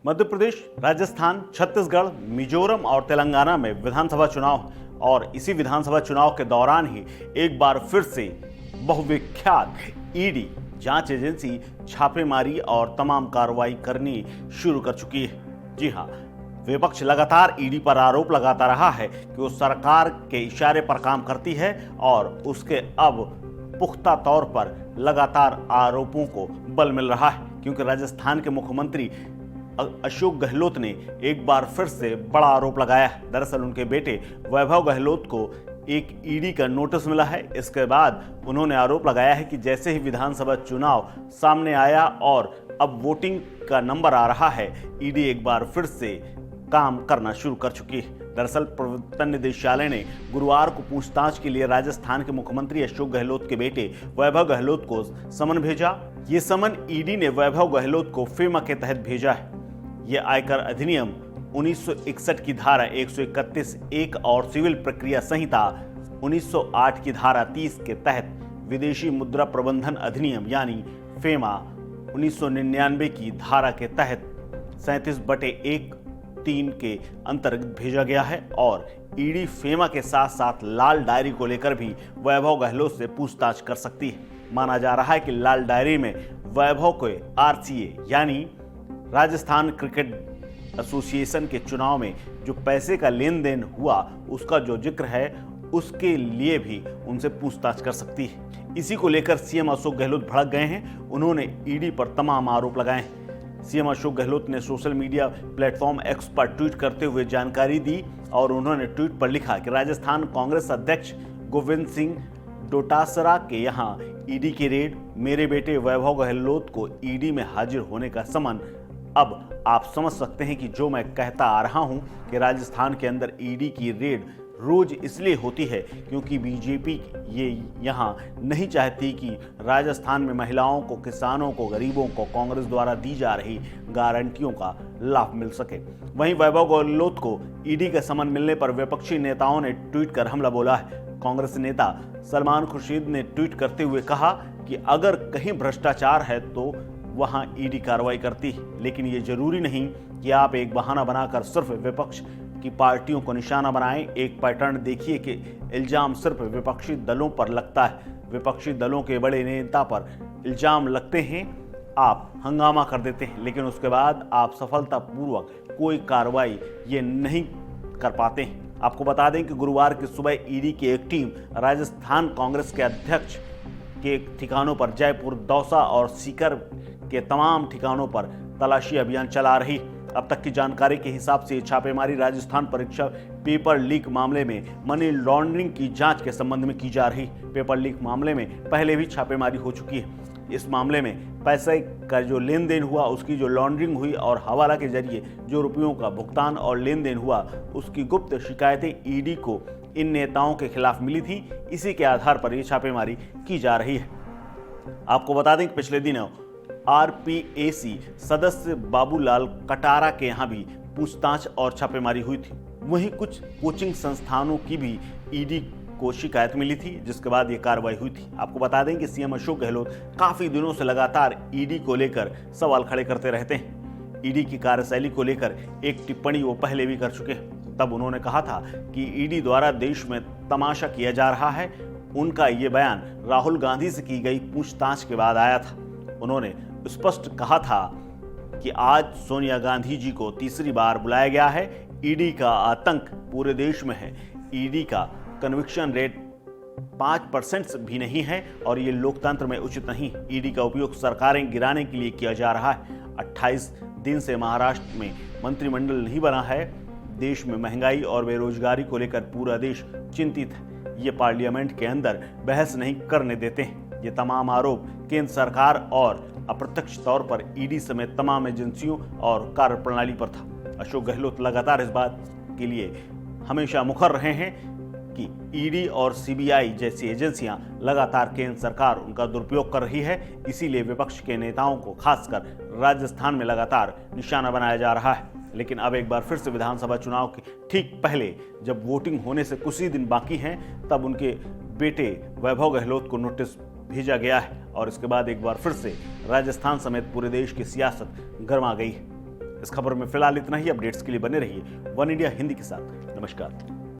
मध्य प्रदेश, राजस्थान, छत्तीसगढ़, मिजोरम और तेलंगाना में विधानसभा चुनाव और इसी विधानसभा चुनाव के दौरान ही एक बार फिर से बहुविख्यात ईडी जांच एजेंसी छापेमारी और तमाम कार्रवाई करनी शुरू कर चुकी है। जी हां, विपक्ष लगातार ईडी पर आरोप लगाता रहा है कि वो सरकार के इशारे पर काम करती है और उसके अब पुख्ता तौर पर लगातार आरोपों को बल मिल रहा है, क्योंकि राजस्थान के मुख्यमंत्री अशोक गहलोत ने एक बार फिर से बड़ा आरोप लगाया है। दरअसल उनके बेटे वैभव गहलोत को एक ईडी का नोटिस मिला है। इसके बाद उन्होंने आरोप लगाया है कि जैसे ही विधानसभा चुनाव सामने आया और अब वोटिंग का नंबर आ रहा है, ईडी एक बार फिर से काम करना शुरू कर चुकी है। दरअसल प्रवर्तन निदेशालय ने गुरुवार को पूछताछ के लिए राजस्थान के मुख्यमंत्री अशोक गहलोत के बेटे वैभव गहलोत को समन भेजा। ये समन ईडी ने वैभव गहलोत को फेमा के तहत भेजा है। ये आयकर अधिनियम 1961 की धारा 131(1) और सिविल प्रक्रिया संहिता 1908 की धारा 30 के तहत विदेशी मुद्रा प्रबंधन अधिनियम यानी फेमा 1999 की धारा के तहत 37/1(3) के अंतर्गत भेजा गया है। और ईडी फेमा के साथ साथ लाल डायरी को लेकर भी वैभव गहलोत से पूछताछ कर सकती है। माना जा रहा है कि लाल डायरी में वैभव को आरसीए यानी राजस्थान क्रिकेट एसोसिएशन के चुनाव में जो पैसे का लेन देन हुआ उसका जो जिक्र है, उसके लिए भी उनसे पूछताछ कर सकती है। इसी को लेकर सीएम अशोक गहलोत भड़क गए हैं। उन्होंने ईडी पर तमाम आरोप लगाए हैं। सीएम अशोक गहलोत ने सोशल मीडिया प्लेटफॉर्म एक्स पर ट्वीट करते हुए जानकारी दी और उन्होंने ट्वीट पर लिखा कि राजस्थान कांग्रेस अध्यक्ष गोविंद सिंह डोटासरा के यहां ईडी की रेड, मेरे बेटे वैभव गहलोत को ईडी में हाजिर होने का समन। अब आप समझ सकते हैं कि जो मैं कहता आ रहा हूं कि राजस्थान के अंदर ईडी की रेड रोज इसलिए होती है क्योंकि बीजेपी ये यहां नहीं चाहती कि राजस्थान में महिलाओं को, किसानों को, गरीबों को कांग्रेस द्वारा दी जा रही गारंटियों का लाभ मिल सके। वहीं वैभव गहलोत को ईडी का समन मिलने पर विपक्षी नेताओं ने ट्वीट कर हमला बोला है। कांग्रेस नेता सलमान खुर्शीद ने ट्वीट करते हुए कहा कि अगर कहीं भ्रष्टाचार है तो वहां ईडी कार्रवाई करती है, लेकिन ये जरूरी नहीं कि आप एक बहाना बनाकर सिर्फ विपक्ष की पार्टियों को निशाना बनाएं। एक पैटर्न देखिए कि इल्जाम सिर्फ विपक्षी दलों पर लगता है। विपक्षी दलों के बड़े नेता पर इल्जाम लगते हैं, आप हंगामा कर देते हैं, लेकिन उसके बाद आप सफलतापूर्वक कोई कार्रवाई ये नहीं कर पाते हैं। आपको बता दें कि गुरुवार की सुबह ईडी की एक टीम राजस्थान कांग्रेस के अध्यक्ष के ठिकानों पर जयपुर, दौसा और सीकर के तमाम ठिकानों पर तलाशी अभियान चला रही। अब तक की जानकारी के हिसाब से छापेमारी राजस्थान परीक्षा पेपर लीक मामले में मनी लॉन्ड्रिंग की जांच के संबंध में की जा रही। पेपर लीक मामले में पहले भी छापेमारी हो चुकी है। इस मामले में पैसे का जो लेन देन हुआ, उसकी जो लॉन्ड्रिंग हुई और हवाला के जरिए जो रुपयों का भुगतान और लेन देन हुआ, उसकी गुप्त शिकायतें ईडी को इन नेताओं के खिलाफ मिली थी। इसी के आधार पर यह छापेमारी की जा रही है। आपको बता दें कि पिछले दिनों आरपीएसी सदस्य बाबूलाल कटारा के यहां भी पूछताछ और छापेमारी हुई थी। वहीं कुछ कोचिंग संस्थानों की भी ईडी को शिकायत मिली थी, जिसके बाद ये कार्रवाई हुई थी। आपको बता दें कि सीएम अशोक गहलोत काफी दिनों से लगातार ईडी को लेकर सवाल खड़े करते रहते हैं। ईडी की कार्यशैली को लेकर एक टिप्पणी वो पहले भी कर चुके हैं। तब उन्होंने कहा था कि ईडी द्वारा देश में तमाशा किया जा रहा है। उनका ये बयान राहुल गांधी से की गई पूछताछ के बाद आया था। उन्होंने स्पष्ट कहा था कि आज सोनिया गांधी जी को तीसरी बार बुलाया गया है। ईडी का आतंक पूरे देश में है। ईडी का कन्विक्शन रेट 5% भी नहीं है और ये लोकतंत्र में उचित नहीं। ईडी का उपयोग सरकारें गिराने के लिए किया जा रहा है। 28 दिन से महाराष्ट्र में मंत्रिमंडल नहीं बना है। देश में महंगाई और बेरोजगारी को लेकर पूरा देश चिंतित है। ये पार्लियामेंट के अंदर बहस नहीं करने देते हैं। ये तमाम आरोप केंद्र सरकार और अप्रत्यक्ष तौर पर ईडी समेत तमाम एजेंसियों और कार्यप्रणाली पर था। अशोक गहलोत लगातार इस बात के लिए हमेशा मुखर रहे हैं कि ईडी और सीबीआई जैसी एजेंसियां लगातार केंद्र सरकार उनका दुरुपयोग कर रही है। इसीलिए विपक्ष के नेताओं को खासकर राजस्थान में लगातार निशाना बनाया जा रहा है। लेकिन अब एक बार फिर से विधानसभा चुनाव के ठीक पहले, जब वोटिंग होने से कुछ ही दिन बाकी हैं, तब उनके बेटे वैभव गहलोत को नोटिस भेजा गया है और इसके बाद एक बार फिर से राजस्थान समेत पूरे देश की सियासत गर्मा गई है। इस खबर में फिलहाल इतना ही। अपडेट्स के लिए बने रहिए वन इंडिया हिंदी के साथ। नमस्कार।